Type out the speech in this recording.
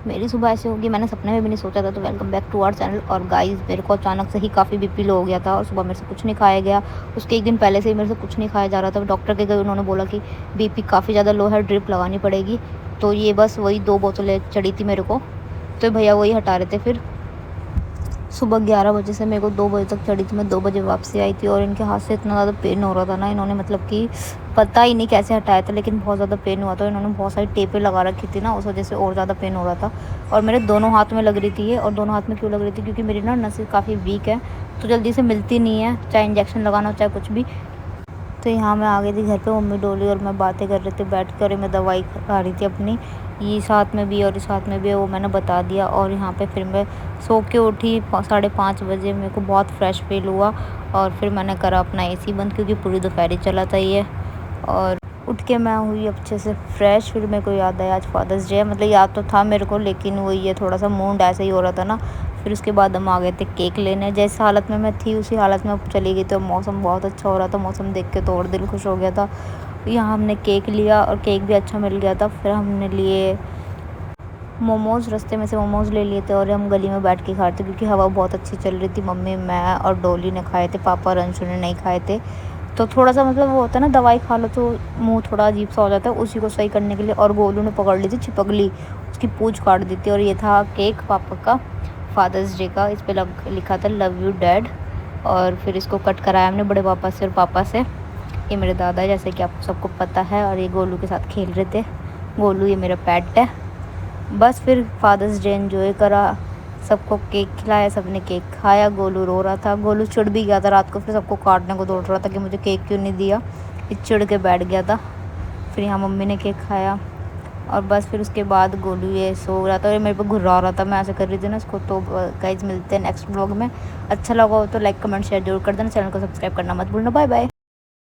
मेरी सुबह ऐसे होगी, मैंने सपने में भी नहीं सोचा था। तो welcome back to our channel. और गाइस, मेरे को अचानक से ही काफ़ी बीपी लो हो गया था और सुबह मेरे से कुछ नहीं खाया गया। उसके एक दिन पहले से ही मेरे से कुछ नहीं खाया जा रहा था। डॉक्टर के गए, उन्होंने बोला कि बीपी काफ़ी ज़्यादा लो है, ड्रिप लगानी पड़ेगी। तो ये बस वही 2 बोतलें चढ़ी थी मेरे को, तो भैया वही हटा रहे थे। फिर सुबह 11 बजे से मेरे को 2 बजे तक चढ़ी थी। मैं 2 बजे वापसी आई थी और इनके हाथ से इतना ज़्यादा पेन हो रहा था ना, इन्होंने मतलब कि पता ही नहीं कैसे हटाया था, लेकिन बहुत ज़्यादा पेन हुआ था। इन्होंने बहुत सारी टेपें लगा रखी थी ना, उस वजह से और ज़्यादा पेन हो रहा था। और मेरे दोनों हाथ में लग रही थी ये। और दोनों हाथ में क्यों लग रही थी? क्योंकि मेरी ना नसें काफ़ी वीक है, तो जल्दी से मिलती नहीं है, चाहे इंजेक्शन लगाना हो चाहे कुछ भी। तो यहाँ मैं आ गई थी घर पे, मम्मी डोली और मैं बातें कर रहे थे बैठ के, और मैं दवाई खा रही थी अपनी। ये साथ में भी है और इस साथ में भी है, वो मैंने बता दिया। और यहाँ पे फिर मैं सो के उठी 5:30 बजे। मेरे को बहुत फ्रेश फील हुआ और फिर मैंने करा अपना एसी बंद, क्योंकि पूरी दोपहर चला था ये। और उठ के मैं हुई अच्छे से फ्रेश। फिर मेरे को याद आया आज फादर्स डे है, मतलब याद तो था मेरे को, लेकिन वही ये थोड़ा सा मूड ऐसे ही हो रहा था ना। फिर उसके बाद हम आ गए थे केक लेने। जिस हालत में मैं थी उसी हालत में अब चली गई। तो मौसम बहुत अच्छा हो रहा था, मौसम देख के तो और दिल खुश हो गया था। यहाँ हमने केक लिया और केक भी अच्छा मिल गया था। फिर हमने लिए मोमोज़, रास्ते में से मोमोज़ ले लिए थे और हम गली में बैठ के खा रहे थे, क्योंकि हवा बहुत अच्छी चल रही थी। मम्मी, मैं और डोली ने खाए थे, पापा और अंशु ने नहीं खाए थे। तो थोड़ा सा मतलब वो होता है ना, दवाई खा लो तो मुंह थोड़ा अजीब सा हो जाता है, उसी को सही करने के लिए। और गोलू ने पकड़ ली थी छिपकली, उसकी पूंछ काट दी थी। और ये था केक पापा का फादर्स डे का, इस पर लिखा था लव यू डैड। और फिर इसको कट कराया हमने बड़े पापा से और पापा से। ये मेरे दादा है, जैसे कि आपको सबको पता है। और ये गोलू के साथ खेल रहे थे। गोलू ये मेरा पेट है। बस फिर फादर्स डे एंजॉय करा, सबको केक खिलाया, सबने केक खाया। गोलू रो रहा था, गोलू चिढ़ भी गया था रात को, फिर सबको काटने को दौड़ रहा था कि मुझे केक क्यों नहीं दिया। ये चिढ़ के बैठ गया था। फिर यहाँ मम्मी ने केक खाया और बस फिर उसके बाद गोलू ये सो रहा था और ये मेरे पे घुरा रहा था, मैं ऐसे कर रही थी ना उसको। तो गाइज मिलते हैं नेक्स्ट ब्लॉग में। अच्छा लगा हो तो लाइक कमेंट शेयर जरूर कर देना, चैनल को सब्सक्राइब करना मत भूलना। Bye bye.